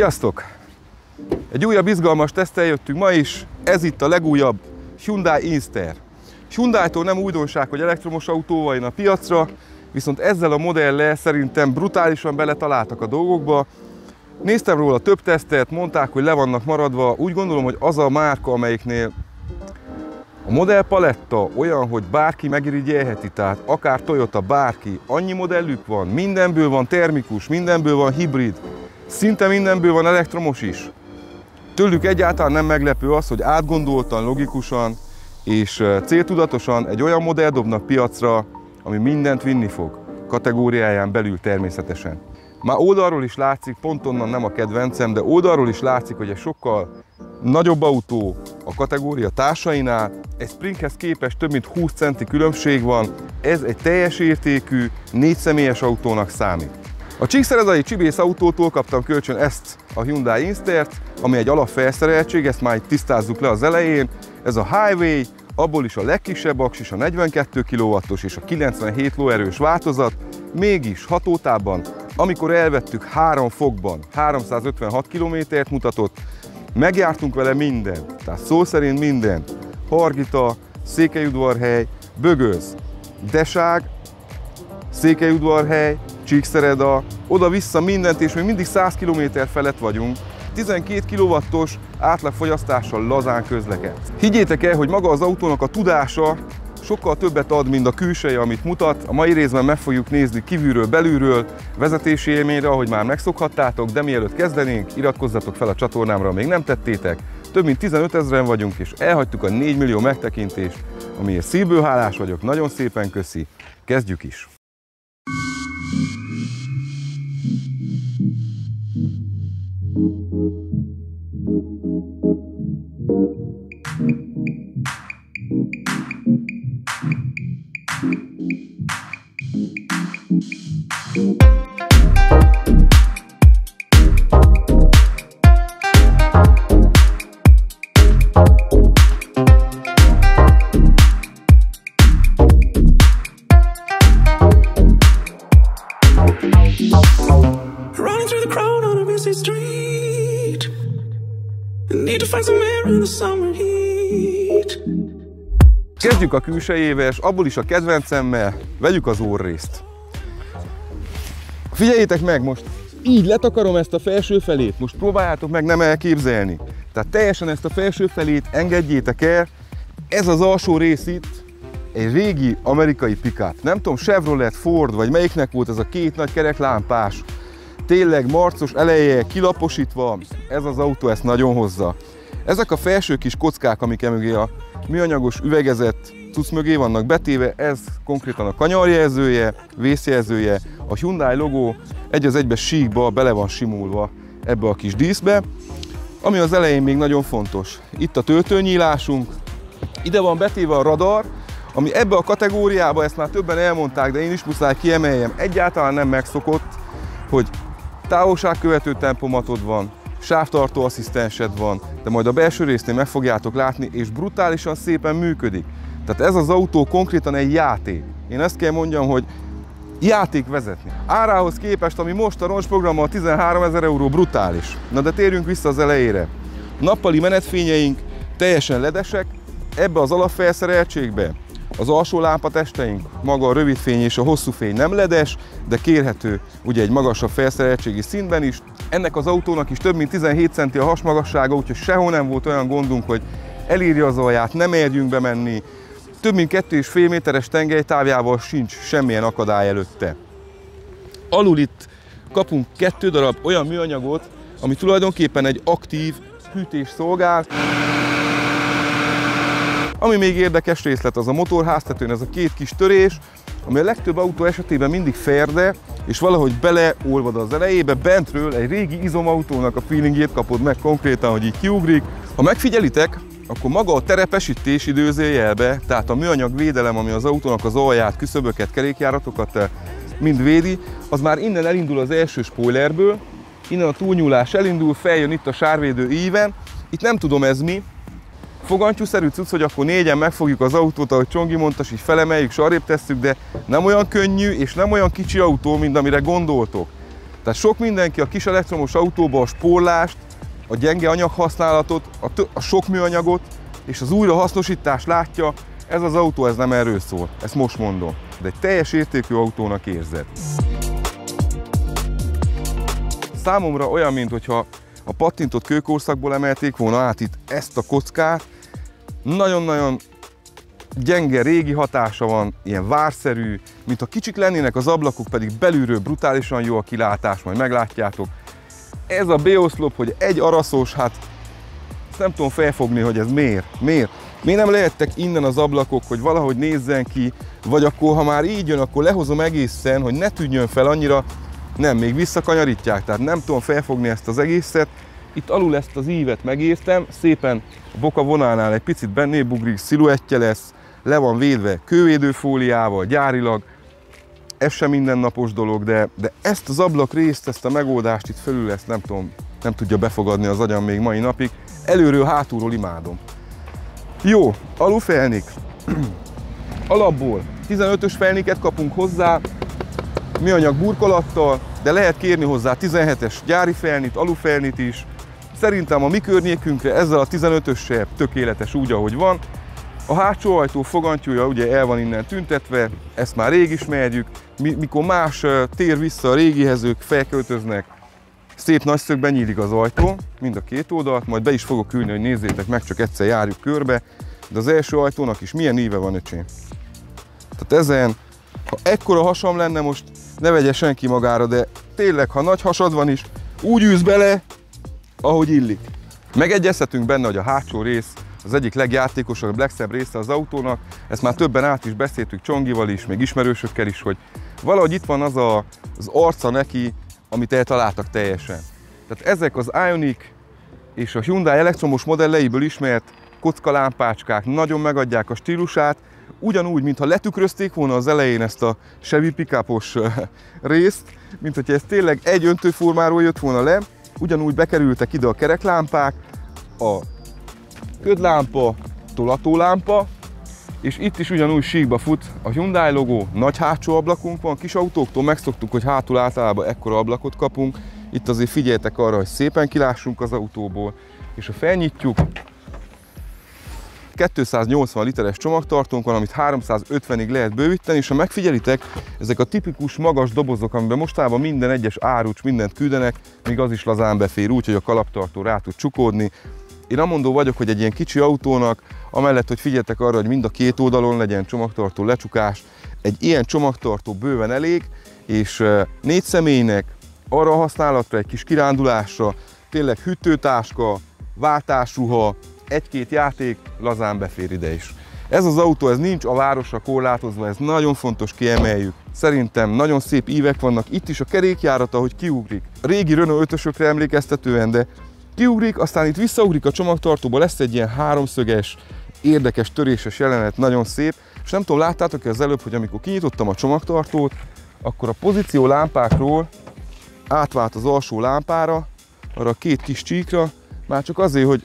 Sziasztok! Egy újabb izgalmas teszttel jöttünk ma is, ez itt a legújabb Hyundai Inster. Hyundai-tól nem újdonság, hogy elektromos autóval jön a piacra, viszont ezzel a modellel szerintem brutálisan beletaláltak a dolgokba. Néztem róla több tesztet, mondták, hogy le vannak maradva. Úgy gondolom, hogy az a márka, amelyiknél a modellpaletta olyan, hogy bárki megirigyelheti, tehát akár Toyota, bárki, annyi modellük van, mindenből van termikus, mindenből van hibrid, szinte mindenből van elektromos is. Tőlük egyáltalán nem meglepő az, hogy átgondoltan, logikusan és céltudatosan egy olyan modell dobnak piacra, ami mindent vinni fog, kategóriáján belül természetesen. Már oldalról is látszik, pont onnan nem a kedvencem, de oldalról is látszik, hogy egy sokkal nagyobb autó a kategória társainál, egy Springhez képest több mint 20 centi különbség van, ez egy teljes értékű, 4 személyes autónak számít. A csíkszeredai Csibész autótól kaptam kölcsön ezt a Hyundai Instert, ami egy alapfelszereltség, ezt már tisztázzuk le az elején. Ez a Highway, abból is a legkisebb aksis, a 42 kW-os és a 97 lóerős változat, mégis hatótávban, amikor elvettük 3 fokban, 356 km-t mutatott, megjártunk vele mindent, tehát szó szerint mindent. Hargita, Székelyudvarhely, Bögöz, Deság, Székelyudvarhely, Csíkszereda, oda-vissza mindent, és még mindig 100 km felett vagyunk. 12 kW-os átlagfogyasztással lazán közleked. Higgyétek el, hogy maga az autónak a tudása sokkal többet ad, mint a külseje, amit mutat. A mai részben meg fogjuk nézni kívülről, belülről, vezetési élményre, ahogy már megszokhattátok, de mielőtt kezdenénk, iratkozzatok fel a csatornámra, ha még nem tettétek. Több mint 15 000-en vagyunk, és elhagytuk a 4 millió megtekintést, amiért szívből hálás vagyok, nagyon szépen köszi. Kezdjük is! Kezdjük a külsejével, és abból is a kedvencemmel, vegyük az orrészt. Figyeljétek meg, most így letakarom ezt a felső felét, most próbáljátok meg nem elképzelni. Tehát teljesen ezt a felső felét engedjétek el, ez az alsó rész itt egy régi amerikai pick-up. Nem tudom, Chevrolet, Ford, vagy melyiknek volt ez a két nagy kereklámpás, tényleg marcos eleje, kilaposítva, ez az autó ezt nagyon hozza. Ezek a felső kis kockák, amik emögé a műanyagos üvegezett cucc mögé vannak betéve, ez konkrétan a kanyarjelzője, vészjelzője, a Hyundai logó egy az egybe síkba bele van simulva ebbe a kis díszbe. Ami az elején még nagyon fontos, itt a töltőnyílásunk, ide van betéve a radar, ami ebbe a kategóriába, ezt már többen elmondták, de én is muszáj kiemeljem, egyáltalán nem megszokott, hogy távolságkövető tempomatod van, sávtartó asszisztensed van, de majd a belső résznél meg fogjátok látni, és brutálisan szépen működik. Tehát ez az autó konkrétan egy játék. Én ezt kell mondjam, hogy játék vezetni. Árához képest, ami most a roncsprogrammal 13 000 euró, brutális. Na de térjünk vissza az elejére. Nappali menetfényeink teljesen ledesek, ebbe az alapfelszereltségbe az alsó lámpatesteink, maga a rövidfény és a hosszú fény nem ledes, de kérhető ugye egy magasabb felszereltségi szintben is. Ennek az autónak is több mint 17 centi a hasmagassága, úgyhogy sehol nem volt olyan gondunk, hogy elírja az alját, nem merjünk bemenni. Több mint 2,5 méteres tengelytávjával sincs semmilyen akadály előtte. Alul itt kapunk 2 darab olyan műanyagot, ami tulajdonképpen egy aktív hűtés szolgál. Ami még érdekes részlet, az a motorháztetőn, ez a két kis törés, ami a legtöbb autó esetében mindig ferde, és valahogy beleolvad az elejébe, bentről egy régi izomautónak a feelingjét kapod meg konkrétan, hogy így kiugrik. Ha megfigyelitek, akkor maga a terepesítés időzőjelbe, tehát a műanyag védelem, ami az autónak az alját, küszöböket, kerékjáratokat mind védi, az már innen elindul az első spoilerből, innen a túlnyúlás elindul, feljön itt a sárvédő íven, itt nem tudom ez mi, fogantyúszerű cucc, hogy akkor négyen megfogjuk az autót, ahogy Csongi mondta, és így felemeljük, sarrébb tesszük, de nem olyan könnyű és nem olyan kicsi autó, mint amire gondoltok. Tehát sok mindenki a kis elektromos autóban a spórlást, a gyenge anyaghasználatot, a sok műanyagot és az újrahasznosítást látja. Ez az autó ez nem erről szól, ezt most mondom. De egy teljes értékű autónak érzed. Számomra olyan, mintha a pattintott kőkorszakból emelték volna át itt ezt a kockát. Nagyon-nagyon gyenge, régi hatása van, ilyen várszerű, mintha kicsik lennének az ablakok, pedig belülről brutálisan jó a kilátás, majd meglátjátok. Ez a B-oszlop, hogy egy araszos, hát ezt nem tudom felfogni, hogy ez miért. Miért nem lehettek innen az ablakok, hogy valahogy nézzen ki, vagy akkor, ha már így jön, akkor lehozom egészen, hogy ne tűnjön fel annyira, nem, még visszakanyarítják, tehát nem tudom felfogni ezt az egészet. Itt alul ezt az ívet megértem, szépen a boka vonalnál egy picit bennébb ugrik, sziluettje lesz, le van védve kővédőfóliával, gyárilag. Ez sem mindennapos dolog, de ezt az ablakrészt, ezt a megoldást itt fölül, ezt nem tudom, nem tudja befogadni az agyam még mai napig. Előről, hátulról imádom. Jó, alufelnik. Alapból 15-ös felniket kapunk hozzá, műanyag burkolattal, de lehet kérni hozzá 17-es gyári felnit, alufelnit is. Szerintem a mi környékünkre ezzel a 15-össel tökéletes úgy, ahogy van. A hátsó ajtó fogantyúja ugye el van innen tüntetve, ezt már rég ismerjük. Mikor más tér vissza a régihez, ők felköltöznek, szép nagy szögben nyílik az ajtó, mind a két oldalt, majd be is fogok ülni, hogy nézzétek meg, csak egyszer járjuk körbe. De az első ajtónak is milyen íve van, öcsém. Tehát ezen, ha ekkora hasam lenne, most ne vegye senki magára, de tényleg, ha nagy hasad van is, úgy ülsz bele, ahogy illik. Megegyezhetünk benne, hogy a hátsó rész az egyik legjátékosabb, legszebb része az autónak. Ezt már többen át is beszéltük Csongival is, még ismerősökkel is, hogy valahogy itt van az arca neki, amit eltaláltak teljesen. Tehát ezek az Ioniq és a Hyundai elektromos modelleiből ismert kockalámpácskák nagyon megadják a stílusát, ugyanúgy, mintha letükrözték volna az elején ezt a Chevy pick-upos részt, mint hogyha ez tényleg egy öntőformáról jött volna le, ugyanúgy bekerültek ide a kereklámpák, a ködlámpa, tolatólámpa, és itt is ugyanúgy síkba fut a Hyundai logó, nagy hátsó ablakunk van, kis autóktól megszoktuk, hogy hátul általában ekkora ablakot kapunk, itt azért figyeljetek arra, hogy szépen kilássunk az autóból, és ha felnyitjuk, 280 literes csomagtartónk van, amit 350-ig lehet bővíteni, és ha megfigyelitek, ezek a tipikus magas dobozok, amiben mostában minden egyes árucs, mindent küldenek, még az is lazán befér úgy, hogy a kalaptartó rá tud csukódni. Én amondó vagyok, hogy egy ilyen kicsi autónak, amellett, hogy figyeljetek arra, hogy mind a két oldalon legyen csomagtartó lecsukás, egy ilyen csomagtartó bőven elég, és 4 személynek arra a használatra, egy kis kirándulásra, tényleg hűtőtáska, váltásruha, 1-2 játék lazán befér ide is. Ez az autó, ez nincs a városra korlátozva, ez nagyon fontos kiemeljük. Szerintem nagyon szép ívek vannak, itt is a kerékjárata, hogy kiugrik. A régi Renault 5-ösökre emlékeztetően, de kiugrik, aztán itt visszaugrik a csomagtartóba, lesz egy ilyen háromszöges, érdekes, töréses jelenet, nagyon szép. És nem tudom, láttátok-e az előbb, hogy amikor kinyitottam a csomagtartót, akkor a pozíció lámpákról átvált az alsó lámpára, arra a 2 kis csíkra, már csak azért, hogy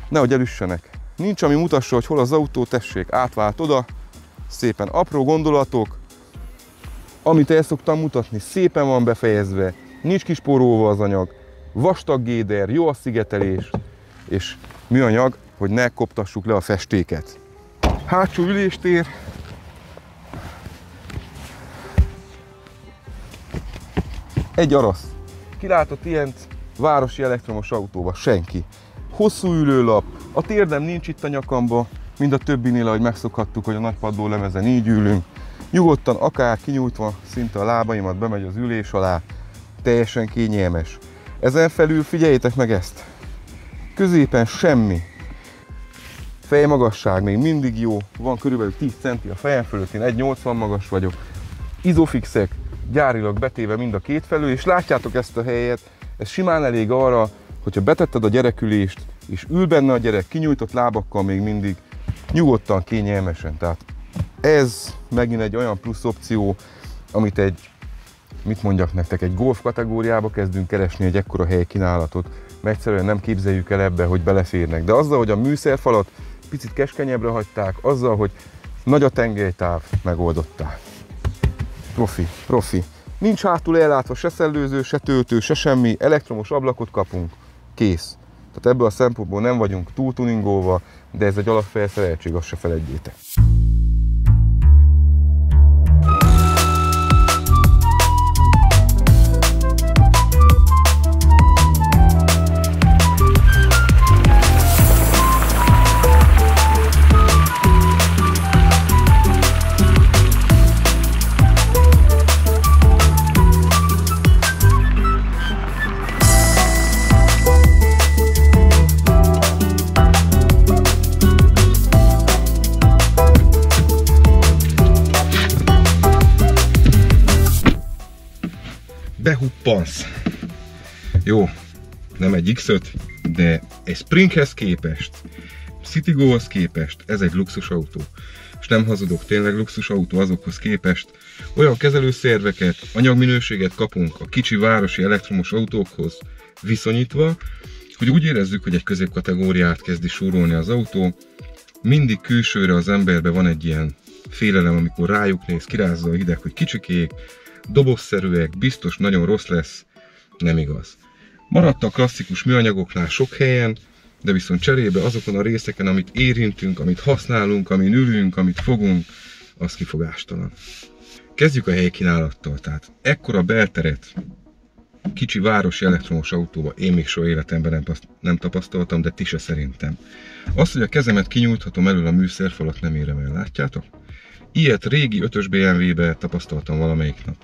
nehogy elüssenek. Nincs, ami mutassa, hogy hol az autó, tessék, átvált oda, szépen apró gondolatok, amit el szoktam mutatni, szépen van befejezve, nincs kisporolva az anyag, vastag géder, jó a szigetelés, és műanyag, hogy ne koptassuk le a festéket. Hátsó üléstér. Egy arasz. Ki látott ilyent városi elektromos autóba? Senki. Hosszú ülőlap, a térdem nincs itt a nyakamba, mind a többinél, ahogy megszokhattuk, hogy a nagy padlólemezen így ülünk. Nyugodtan, akár kinyújtva, szinte a lábaimat bemegy az ülés alá, teljesen kényelmes. Ezen felül figyeljétek meg ezt. Középen semmi. Fejmagasság még mindig jó, van körülbelül 10 cm a fejem fölött, én 1,80 magas vagyok. Izofixek gyárilag betéve mind a két felül, és látjátok ezt a helyet, ez simán elég arra, hogyha betetted a gyerekülést, és ül benne a gyerek kinyújtott lábakkal még mindig, nyugodtan, kényelmesen. Tehát ez megint egy olyan plusz opció, amit mit mondjak nektek, egy golf kategóriába kezdünk keresni egy ekkora helykínálatot, mert egyszerűen nem képzeljük el ebbe, hogy beleférnek. De azzal, hogy a műszerfalat picit keskenyebbre hagyták, azzal, hogy nagy a tengelytáv, megoldották. Profi, profi. Nincs hátul ellátva se szellőző, se töltő, se semmi, elektromos ablakot kapunk, kész. Tehát ebből a szempontból nem vagyunk túl tuningolva, de ez egy alapfelszereltség, azt se feledjétek. Behuppansz. Jó, nem egy X5, de egy Springhez képest, Citigohoz képest ez egy luxusautó. És nem hazudok, tényleg luxusautó azokhoz képest. Olyan kezelőszerveket, anyagminőséget kapunk a kicsi városi elektromos autókhoz viszonyítva, hogy úgy érezzük, hogy egy középkategóriát kezdi súrolni az autó. Mindig külsőre az emberben van egy ilyen félelem, amikor rájuk néz, kirázza a hideg, hogy kicsikék, dobozszerűek, biztos nagyon rossz lesz, nem igaz. Maradt a klasszikus műanyagoknál sok helyen, de viszont cserébe azokon a részeken, amit érintünk, amit használunk, amin ülünk, amit fogunk, az kifogástalan. Kezdjük a helykínálattal, tehát ekkora belteret kicsi városi elektromos autóba én még soha életemben nem tapasztaltam, de ti se szerintem. Az, hogy a kezemet kinyújthatom elől a műszerfalat, nem érem el, látjátok? Ilyet régi 5-ös BMW-be tapasztaltam valamelyik nap.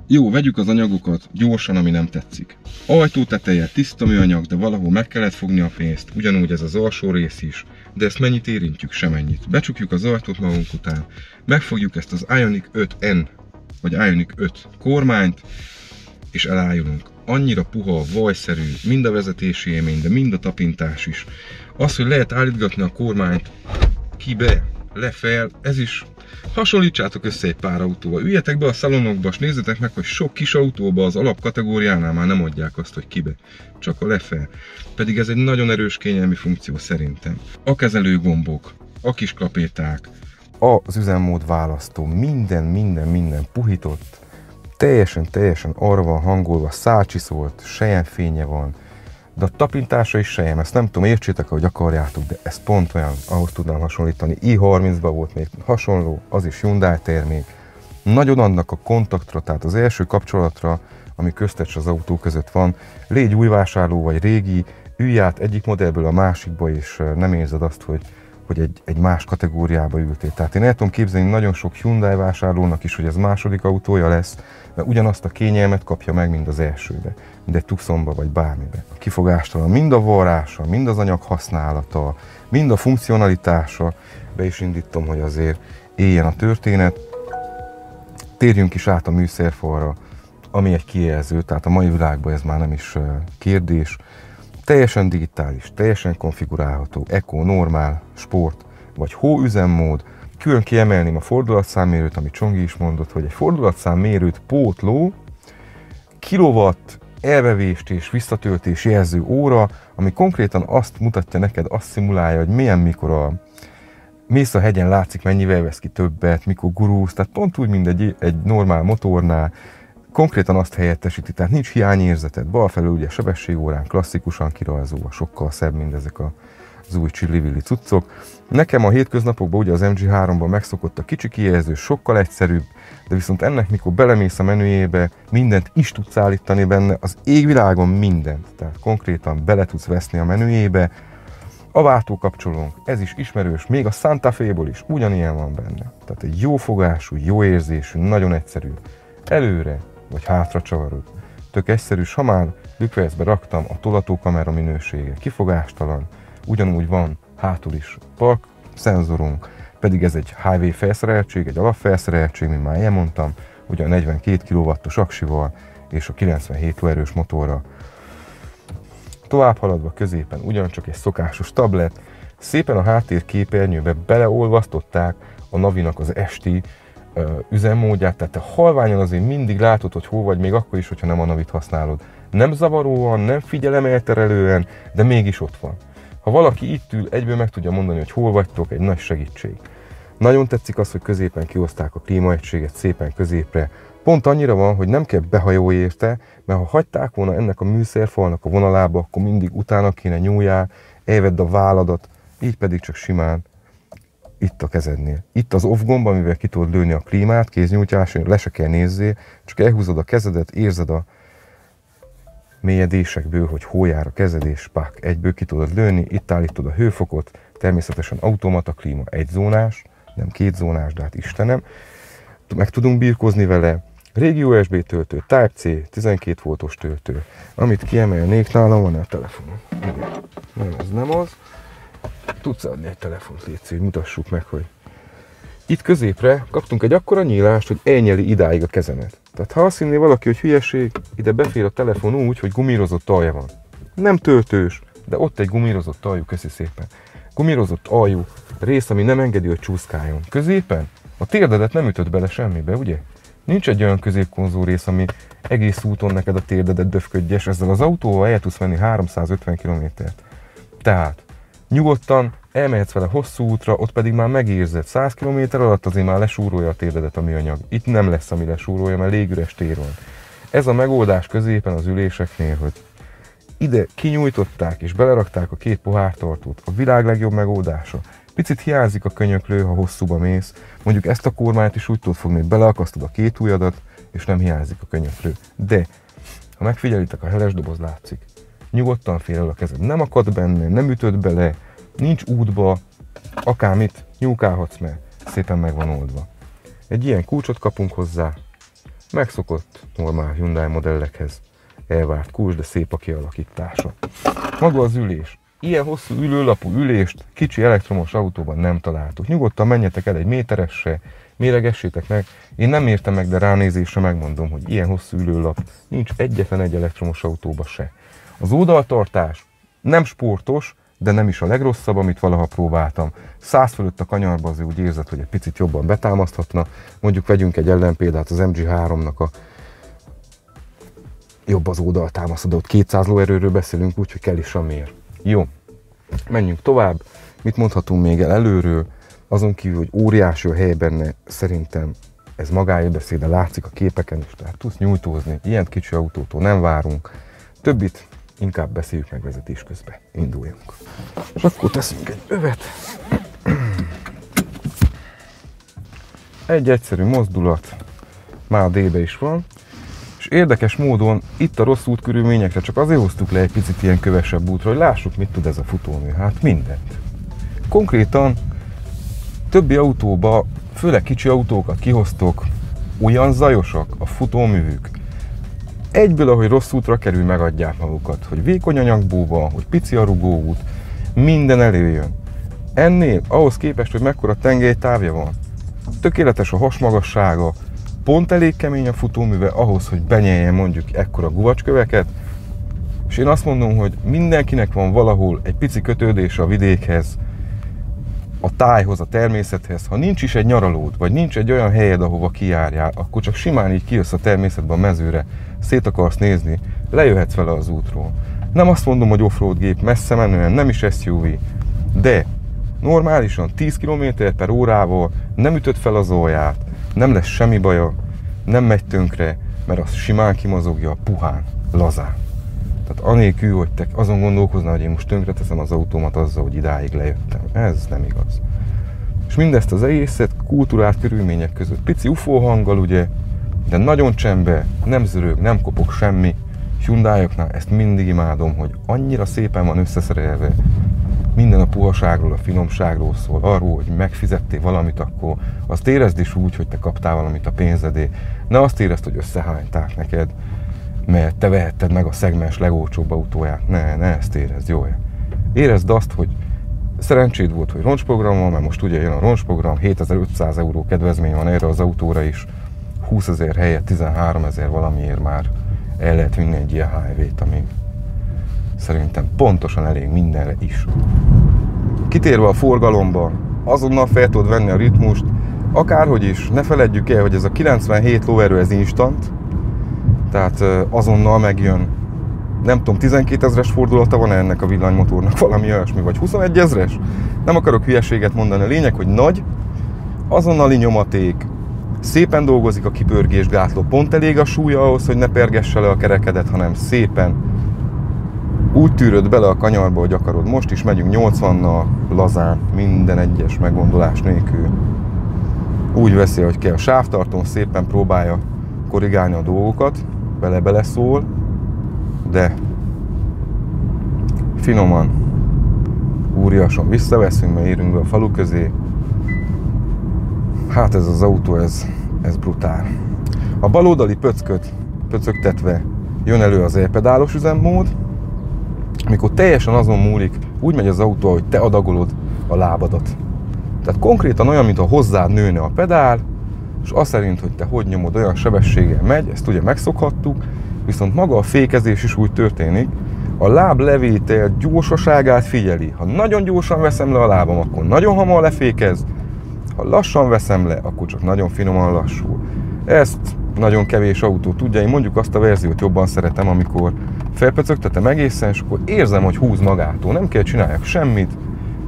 Jó, vegyük az anyagokat gyorsan, ami nem tetszik. Ajtó teteje, tiszta műanyag, de valahol meg kellett fogni a pénzt, ugyanúgy ez az alsó rész is. De ezt mennyit érintjük? Semennyit. Becsukjuk az ajtót magunk után, megfogjuk ezt az Ioniq 5N, vagy Ioniq 5 kormányt, és elájulunk. Annyira puha, vajszerű, mind a vezetési élmény, de mind a tapintás is. Az, hogy lehet állítgatni a kormányt kibe, lefel, ez is. Hasonlítsátok össze egy pár autóval, üljetek be a szalonokba, és nézzetek meg, hogy sok kis autóba az alapkategóriánál már nem adják azt, hogy kibe, csak a lefel. Pedig ez egy nagyon erős kényelmi funkció szerintem. A kezelőgombok, a kis klapéták, az üzemmód választó, minden puhított, teljesen arra van hangolva, szálcsiszolt, selyemfénye van, de a tapintása is sejem, ezt nem tudom, értsétek, ahogy akarjátok, de ez pont olyan, ahhoz tudnám hasonlítani. i30-ban volt még hasonló, az is Hyundai termék. Nagyon adnak a kontaktra, tehát az első kapcsolatra, ami köztes az autó között van. Légy új vásárló vagy régi, ülj át egyik modellből a másikba, és nem érzed azt, hogy egy más kategóriába ültél. Tehát én el tudom képzelni nagyon sok Hyundai vásárlónak is, hogy ez második autója lesz, mert ugyanazt a kényelmet kapja meg, mint az elsőbe, mint egy Tucsonba vagy bármibe. A kifogástalan mind a varrása, mind az anyag használata, mind a funkcionalitása, be is indítom, hogy azért éljen a történet. Térjünk is át a műszerfalra, ami egy kijelző, tehát a mai világban ez már nem is kérdés. Teljesen digitális, teljesen konfigurálható, eco, normál, sport vagy hóüzemmód. Külön kiemelném a fordulatszámmérőt, amit Csongi is mondott, hogy egy fordulatszámmérőt pótló, kilowatt, elvevést és visszatöltés jelző óra, ami konkrétan azt mutatja neked, azt szimulálja, hogy milyen, mikor mész a hegyen, látszik mennyivel vesz ki többet, mikor gurulsz, tehát pont úgy, mint egy normál motornál, konkrétan azt helyettesíti, tehát nincs hiányérzeted. Balfelől ugye sebességórán klasszikusan kirajzolva, sokkal szebb, mint ezek az új csillivilli cuccok. Nekem a hétköznapokban ugye az MG3-ban megszokott a kicsi kijelző, sokkal egyszerűbb, de viszont ennek, mikor belemész a menüjébe, mindent is tudsz állítani benne, az égvilágon mindent. Tehát konkrétan bele tudsz veszni a menüjébe. A váltókapcsolónk, ez is ismerős, még a Santa Fe-ból is ugyanilyen van benne. Tehát egy jó fogású, jó érzésű, nagyon egyszerű. Előre vagy hátra csavarod. Tök egyszerű, ha már bükveszbe raktam, a tolatókamera minősége kifogástalan, ugyanúgy van hátul is park szenzorunk, pedig ez egy HV felszereltség, egy alapfelszereltség, mint már elmondtam, ugye a 42 kW-os aksival és a 97 lóerős motorra. Tovább haladva középen ugyancsak egy szokásos tablet, szépen a háttérképernyőbe beleolvasztották a Navinak az esti üzemmódját, tehát te halványan azért mindig látod, hogy hol vagy, még akkor is, hogyha nem a Navit használod. Nem zavaróan, nem figyelemelterelően, de mégis ott van. Ha valaki itt ül, egyből meg tudja mondani, hogy hol vagytok, egy nagy segítség. Nagyon tetszik az, hogy középen kihozták a klímaegységet szépen középre. Pont annyira van, hogy nem kell behajolni érte, mert ha hagyták volna ennek a műszerfalnak a vonalába, akkor mindig utána kéne nyúljál, elvedd a válladat, így pedig csak simán itt a kezednél. Itt az off gomb, amivel ki tudod lőni a klímát, kéznyújtáson, le se kell nézzél, csak elhúzod a kezedet, érzed a mélyedésekből, hogy hol jár a kezed, és pak, egyből ki tudod lőni, itt állítod a hőfokot, természetesen automata klíma, egyzónás, nem kétzónás, de hát Istenem. Meg tudunk birkózni vele. Régi USB töltő, Type-C, 12 voltos töltő. Amit kiemelnék, nálam van a telefonom. Nem, ez nem az. Tudsz adni egy telefont, légy szíves, mutassuk meg, hogy itt középre kaptunk egy akkora nyílást, hogy elnyeli idáig a kezemet. Tehát ha azt hinné valaki, hogy hülyeség, ide befér a telefon úgy, hogy gumírozott alja van. Nem töltős, de ott egy gumírozott aljú, köszi szépen. Gumírozott aljú rész, ami nem engedi, hogy csúszkáljon. Középen a térdedet nem ütött bele semmibe, ugye? Nincs egy olyan középkonzó rész, ami egész úton neked a térdedet döfködjes, ezzel az autóval el tudsz menni 350 km-t. Tehát nyugodtan elmehetsz vele hosszú útra, ott pedig már megérzed. 100 km alatt azért már lesúrolja a térdedet a műanyag. Itt nem lesz, ami lesúrolja, mert légüres tér van. Ez a megoldás középen az üléseknél, hogy ide kinyújtották és belerakták a két pohártartót. A világ legjobb megoldása. Picit hiányzik a könyöklő, ha hosszúba mész. Mondjuk ezt a kormányt is úgy tudod fogni, hogy beleakasztod a két ujjadat, és nem hiányzik a könyöklő. De, ha megfigyelitek, a heles doboz látszik. Nyugodtan fér el a kezed. Nem akad benne, nem ütöd bele, nincs útba, akármit nyúkálhatsz, mert szépen meg van oldva. Egy ilyen kulcsot kapunk hozzá, megszokott normál Hyundai modellekhez elvárt kulcs, de szép a kialakítása. Maga az ülés. Ilyen hosszú ülőlapú ülést kicsi elektromos autóban nem találtuk. Nyugodtan menjetek el egy méteresre, méregessétek meg. Én nem értem meg, de ránézésre megmondom, hogy ilyen hosszú ülőlap nincs egyetlen egy elektromos autóban se. Az oldaltartás nem sportos, de nem is a legrosszabb, amit valaha próbáltam. 100 fölött a kanyarba azért úgy érzed, hogy egy picit jobban betámaszthatna. Mondjuk vegyünk egy ellenpéldát, az MG3-nak a jobb az oldaltámasztó, de ott 200 lóerőről beszélünk, úgyhogy kell is a mér. Jó, menjünk tovább. Mit mondhatunk még el előről? Azon kívül, hogy óriási a hely benne, szerintem ez magáért beszél, de látszik a képeken is, tehát tudsz nyújtózni. Ilyen kicsi autótól nem várunk. Többit inkább beszéljük meg vezetés közben. Induljunk. És akkor teszünk egy övet. Egy egyszerű mozdulat, már D-be is van. És érdekes módon itt a rossz útkörülményekre csak azért hoztuk le egy picit ilyen kövesebb útra, hogy lássuk, mit tud ez a futómű. Hát mindent. Konkrétan többi autóba, főleg kicsi autókat kihoztok, olyan zajosak a futóművük. Egyből, ahogy rossz útra kerül, megadják magukat, hogy vékony anyagból van, hogy pici a rugóút, minden előjön. Ennél, ahhoz képest, hogy mekkora tengelytávja van, tökéletes a hasmagassága, pont elég kemény a futóműve ahhoz, hogy benyeljen mondjuk ekkora guvacsköveket, és én azt mondom, hogy mindenkinek van valahol egy pici kötődése a vidékhez, a tájhoz, a természethez. Ha nincs is egy nyaralód, vagy nincs egy olyan helyed, ahova kijárjál, akkor csak simán így kijössz a természetbe, a mezőre, szét akarsz nézni, lejöhetsz vele az útról. Nem azt mondom, hogy offroad gép, messze menően, nem is SUV, de normálisan 10 km/h nem ütöd fel az alját, nem lesz semmi baja, nem megy tönkre, mert az simán kimozogja, puhán, lazán. Tehát anélkül, hogy te azon gondolkoznál, hogy én most tönkreteszem az autómat azzal, hogy idáig lejöttem. Ez nem igaz. És mindezt az egészet kulturált körülmények között. Pici UFO hanggal ugye, de nagyon csendben, nem zörög, nem kopog semmi. Hyundaioknál ezt mindig imádom, hogy annyira szépen van összeszerelve. Minden a puhaságról, a finomságról szól, arról, hogy megfizettél valamit, akkor azt érezd is úgy, hogy te kaptál valamit a pénzedért. Ne azt érezd, hogy összehányták neked, mert te vehetted meg a szegmens legolcsóbb autóját. Ne ezt érezd, jó? Érezd azt, hogy szerencséd volt, hogy roncsprogram van, mert most ugye jön a roncsprogram, 7500 € kedvezmény van erre az autóra is, 20 000 helyett 13 000 valamiért már el lehet vinni egy ilyen HV-t, ami szerintem pontosan elég mindenre is. Kitérve a forgalomba, azonnal fel tudod venni a ritmust, akárhogy is, ne feledjük el, hogy ez a 97 lóerő, ez instant, tehát azonnal megjön, nem tudom, 12 000-es fordulata van ennek a villanymotornak, valami olyasmi, vagy 21 000-es? Nem akarok hülyeséget mondani, a lényeg, hogy nagy, azonnali nyomaték, szépen dolgozik a kipörgésgátló, pont elég a súlya ahhoz, hogy ne pergesse le a kerekedet, hanem szépen úgy tűröd bele a kanyarba, hogy akarod. Most is megyünk 80-nal lazán, minden egyes meggondolás nélkül. Úgy veszi, hogy kell. A sávtartón szépen próbálja korrigálni a dolgokat, bele-bele szól, de finoman, úriasan visszaveszünk, mert érünk be a falu közé. Hát ez az autó, ez brutál. A baloldali pöcköt pöcögtetve jön elő az e-pedálos üzemmód, amikor teljesen azon múlik, úgy megy az autó, hogy te adagolod a lábadat. Tehát konkrétan olyan, mintha hozzád nőne a pedál, és az szerint, hogy te hogy nyomod, olyan sebességgel megy, ezt ugye megszokhattuk, viszont maga a fékezés is úgy történik, a láblevétel gyorsaságát figyeli. Ha nagyon gyorsan veszem le a lábam, akkor nagyon hamar lefékez, ha lassan veszem le, akkor csak nagyon finoman lassul. Ezt nagyon kevés autó tudja, én mondjuk azt a verziót jobban szeretem, amikor felpöcögtetem egészen, és akkor érzem, hogy húz magától, nem kell csináljak semmit,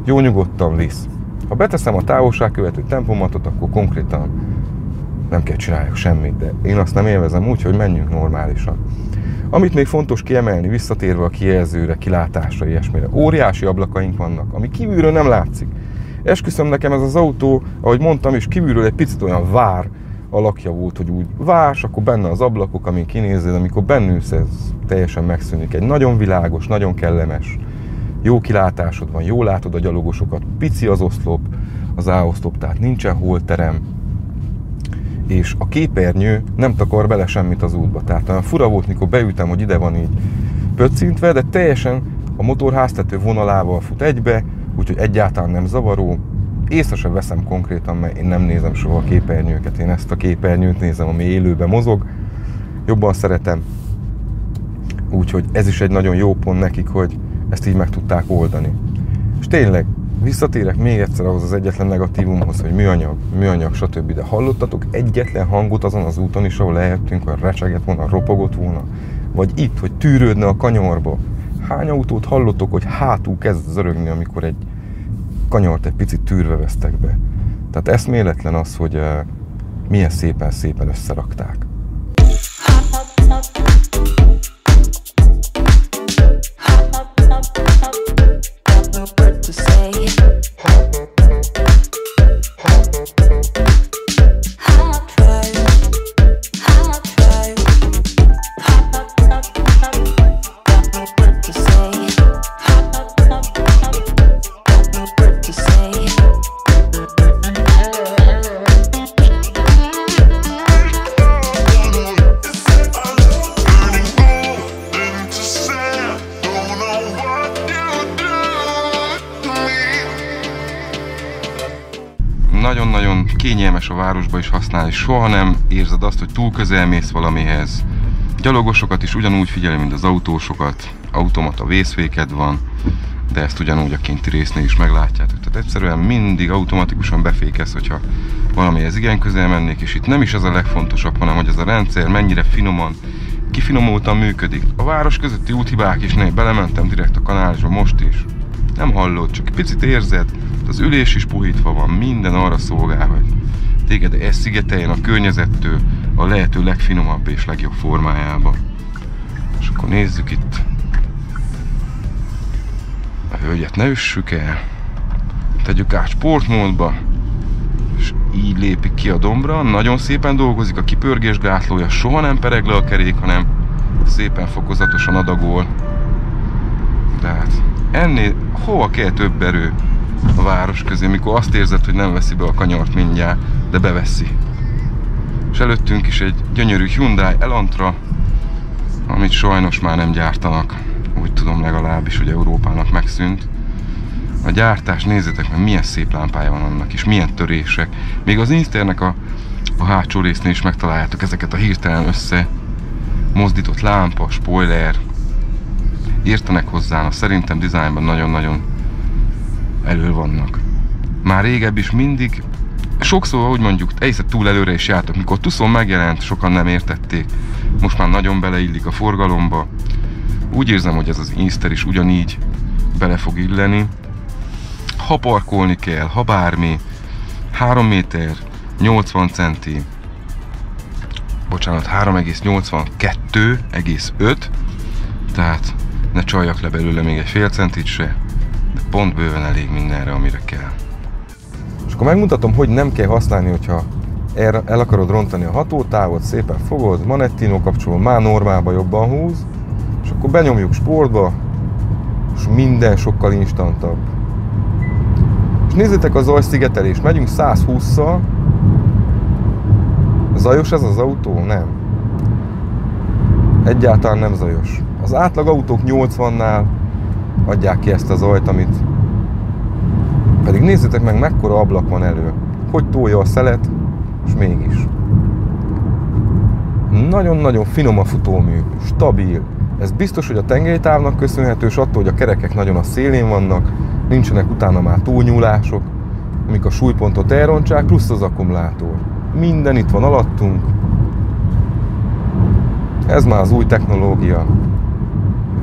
jó nyugodtan visz. Ha beteszem a távolságkövető tempomatot, akkor konkrétan nem kell csináljak semmit, de én azt nem élvezem úgy, hogy menjünk normálisan. Amit még fontos kiemelni, visszatérve a kijelzőre, kilátásra, ilyesmire, óriási ablakaink vannak, ami kívülről nem látszik. Esküszöm, nekem ez az autó, ahogy mondtam is, kívülről egy picit olyan vár alakja volt, hogy úgy vársz, akkor benne az ablakok, amin kinézed, amikor bennülsz, ez teljesen megszűnik. Egy nagyon világos, nagyon kellemes, jó kilátásod van, jól látod a gyalogosokat, pici az oszlop, az A-oszlop, tehát nincsen holterem, és a képernyő nem takar bele semmit az útba. Tehát olyan fura volt, mikor beültem, hogy ide van így pöccintve, de teljesen a motorháztető vonalával fut egybe, úgyhogy egyáltalán nem zavaró. Észre sem veszem konkrétan, mert én nem nézem soha a képernyőket, én ezt a képernyőt nézem, ami élőben mozog, jobban szeretem. Úgyhogy ez is egy nagyon jó pont nekik, hogy ezt így meg tudták oldani. És tényleg, visszatérek még egyszer ahhoz az egyetlen negatívumhoz, hogy műanyag, stb. De hallottatok egyetlen hangot azon az úton is, ahol lehettünk, hogy recsegett volna, ropogott volna? Vagy itt, hogy tűrődne a kanyarba? Hány autót hallottok, hogy hátul kezd zörögni, amikor egy kanyart egy picit tűrve vesztek be? Tehát eszméletlen az, hogy milyen szépen összerakták. Nagyon-nagyon kényelmes a városba is használni, soha nem érzed azt, hogy túl közel mész valamihez. Gyalogosokat is ugyanúgy figyeli, mint az autósokat, automata vészféked van, de ezt ugyanúgy a kinti résznél is meglátjátok. Tehát egyszerűen mindig automatikusan befékez, hogyha valamihez igen közel mennék, és itt nem is ez a legfontosabb, hanem hogy ez a rendszer mennyire finoman, kifinomultan működik. A város közötti úthibák is, belementem direkt a kanálisba most is. Nem hallod, csak egy picit érzed, az ülés is puhítva van, minden arra szolgál, hogy téged elszigeteljen a környezettől a lehető legfinomabb és legjobb formájában. És akkor nézzük itt. A hölgyet ne üssük el. Tegyük át sportmódba. És így lépik ki a dombra. Nagyon szépen dolgozik a kipörgésgátlója, soha nem pereg le a kerék, hanem szépen fokozatosan adagol. De hát ennél hova kell több erő a város közé, mikor azt érzed, hogy nem veszi be a kanyart mindjárt, de beveszi. És előttünk is egy gyönyörű Hyundai Elantra, amit sajnos már nem gyártanak. Úgy tudom legalábbis, hogy Európának megszűnt. A gyártás, nézzétek meg, milyen szép lámpája van annak, és milyen törések. Még az Insternek a hátsó résznél is megtaláljátok ezeket a hirtelen össze mozdított lámpa, spoiler. Értenek hozzá, szerintem dizájnban nagyon-nagyon elő vannak. Már régebb is mindig, sokszor úgy mondjuk, egyszer túl előre is jártak, mikor Tucson megjelent, sokan nem értették. Most már nagyon beleillik a forgalomba. Úgy érzem, hogy ez az Inster is ugyanígy bele fog illeni. Ha parkolni kell, ha bármi, 3 méter 80 centi, bocsánat, 3,82,5, tehát ne csaljak le belőle még egy fél centit se, de pont bőven elég mindenre, amire kell. És akkor megmutatom, hogy nem kell használni, hogyha el akarod rontani a hatótávot, szépen fogod, Manettino kapcsoló, már normálba jobban húz, és akkor benyomjuk sportba, és minden sokkal instantabb. És nézzétek a zajszigetelést, megyünk 120-szal, zajos ez az autó? Nem. Egyáltalán nem zajos. Az átlag autók 80-nál adják ki ezt a zajt, amit... Pedig nézzétek meg, mekkora ablak van elő. Hogy tolja a szelet, és mégis. Nagyon-nagyon finom a futómű, stabil. Ez biztos, hogy a tengelytávnak köszönhető, és attól, hogy a kerekek nagyon a szélén vannak, nincsenek utána már túlnyúlások, amik a súlypontot elrontsák, plusz az akkumulátor. Minden itt van alattunk. Ez már az új technológia.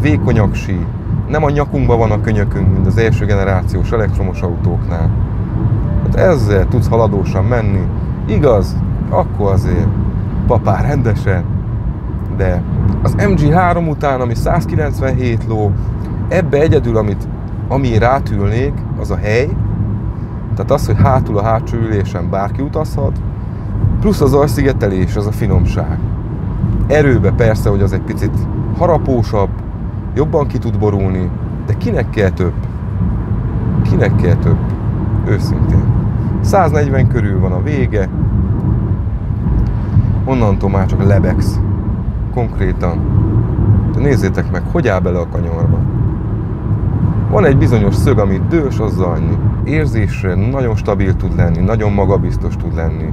Vékonyak sí. Nem a nyakunkban van a könyökünk, mint az első generációs elektromos autóknál. Hát ezzel tudsz haladósan menni. Igaz, akkor azért papár rendesen. De az MG3 után, ami 197 ló, ebbe egyedül, ami rátülnék, az a hely. Tehát az, hogy hátul a hátsó ülésen bárki utazhat, plusz az ajszigetelés, az a finomság. Erőbe persze, hogy az egy picit harapósabb, jobban ki tud borulni, de kinek kell több? Kinek kell több? Őszintén. 140 körül van a vége, onnantól már csak lebegsz. Konkrétan. De nézzétek meg, hogy áll bele a kanyarba. Van egy bizonyos szög, amit dős, azzal annyi. Érzésre nagyon stabil tud lenni, nagyon magabiztos tud lenni.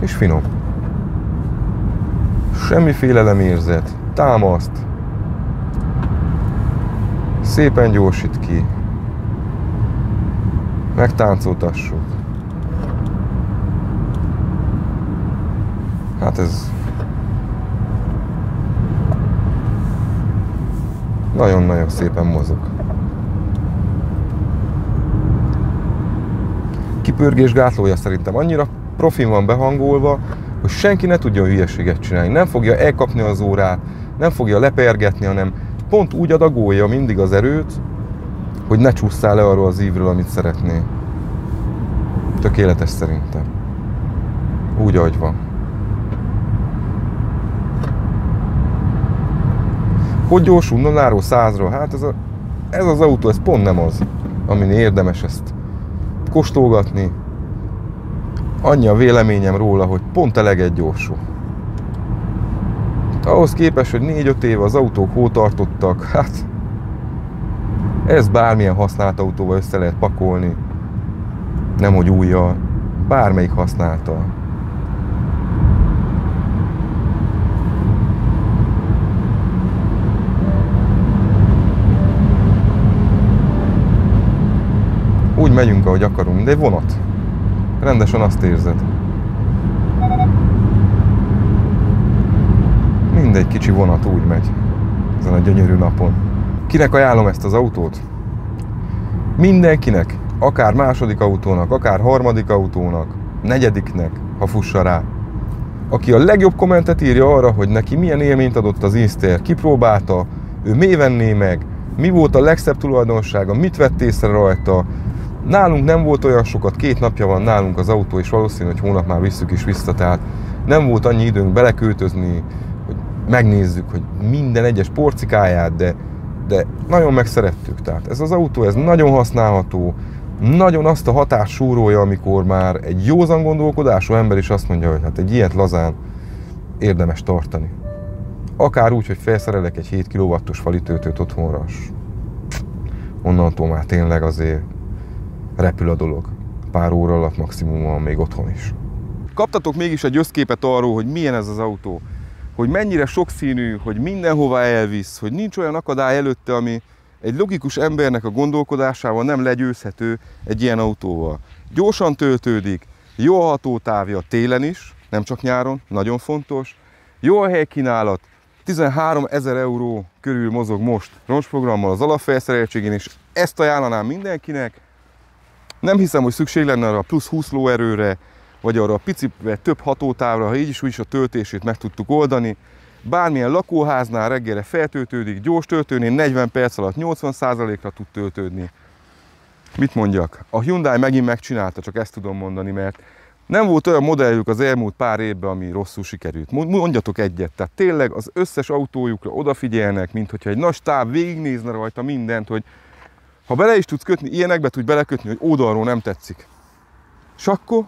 És finom. Semmi félelemérzet, támaszt. Szépen gyorsít ki. Megtáncoltassuk. Hát ez... nagyon-nagyon szépen mozog. Kipörgésgátlója szerintem annyira profin van behangolva, hogy senki ne tudjon hülyeséget csinálni. Nem fogja elkapni az órát, nem fogja lepergetni, hanem pont úgy adagolja mindig az erőt, hogy ne csússzál le arról az ívről, amit szeretnél. Tökéletes szerintem. Úgy, ahogy van. Hogy gyorsul 0-ról 100-ra? Hát ez az autó, ez pont nem az, amin érdemes ezt kóstolgatni. Annyi a véleményem róla, hogy pont eleget gyorsul. Ahhoz képest, hogy 4-5 éve az autók hol tartottak, hát ez bármilyen használt autóval össze lehet pakolni. Nemhogy újjal, bármelyik használtal. Úgy megyünk, ahogy akarunk, de egy vonat. Rendesen azt érzed. Mindegy kicsi vonat úgy megy ezen a gyönyörű napon. Kinek ajánlom ezt az autót? Mindenkinek, akár második autónak, akár harmadik autónak, negyediknek, ha fussa rá. Aki a legjobb kommentet írja arra, hogy neki milyen élményt adott az Inster, kipróbálta, ő miért venné meg, mi volt a legszebb tulajdonsága, mit vett észre rajta. Nálunk nem volt olyan sokat, 2 napja van nálunk az autó, és valószínű, hogy hónap már visszük is vissza, tehát nem volt annyi időnk beleköltözni, hogy megnézzük, hogy minden egyes porcikáját, de nagyon megszerettük. Tehát ez az autó, ez nagyon használható, nagyon azt a hatást súrolja, amikor már egy józan gondolkodású ember is azt mondja, hogy hát egy ilyet lazán érdemes tartani. Akár úgy, hogy felszerelek egy 7 kW-os falitöltőt otthonra, onnantól már tényleg azért repül a dolog. Pár óra alatt maximum van még otthon is. Kaptatok mégis egy összképet arról, hogy milyen ez az autó. Hogy mennyire sokszínű, hogy mindenhova elvisz, hogy nincs olyan akadály előtte, ami egy logikus embernek a gondolkodásával nem legyőzhető egy ilyen autóval. Gyorsan töltődik, jó a hatótávja télen is, nem csak nyáron, nagyon fontos. Jó a helykínálat, 13 000 euró körül mozog most roncsprogrammal az alapfelszereltségén, és ezt ajánlanám mindenkinek. Nem hiszem, hogy szükség lenne arra a plusz 20 lóerőre, vagy arra a picivel több hatótávra, ha így is úgy is a töltését meg tudtuk oldani. Bármilyen lakóháznál reggelre feltöltődik, gyors töltőnél 40 perc alatt 80%-ra tud töltődni. Mit mondjak? A Hyundai megint megcsinálta, csak ezt tudom mondani, mert nem volt olyan modelljük az elmúlt pár évben, ami rosszul sikerült. Mondjatok egyet, tehát tényleg az összes autójukra odafigyelnek, mint hogyha egy nagy stáb végignézne rajta mindent, hogy ha bele is tudsz kötni, ilyenekbe tudj belekötni, hogy oldalról nem tetszik. És akkor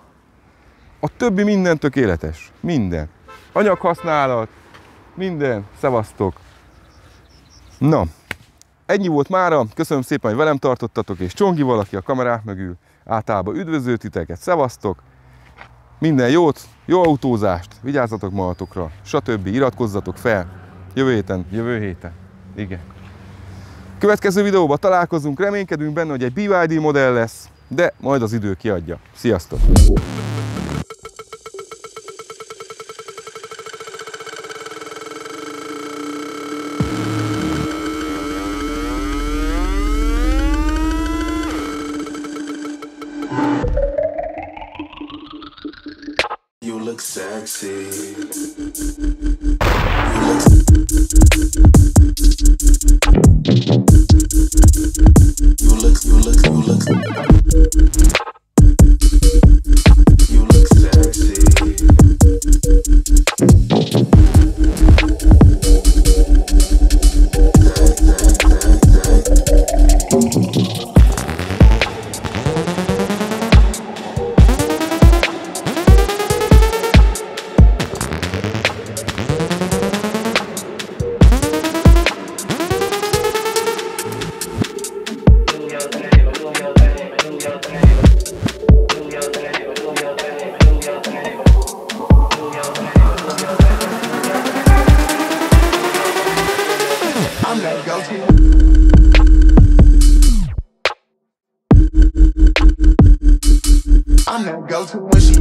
a többi minden tökéletes. Minden. Anyaghasználat, minden. Szevasztok. Na, ennyi volt mára. Köszönöm szépen, hogy velem tartottatok, és Csongi valaki a kamerák mögül általában üdvözöl titeket. Szevasztok. Minden jót, jó autózást, vigyázzatok magatokra, stb. Iratkozzatok fel. Jövő héten. Igen. Következő videóban találkozunk, reménykedünk benne, hogy egy BYD modell lesz, de majd az idő kiadja. Sziasztok! You look sexy. I'm that go-to when she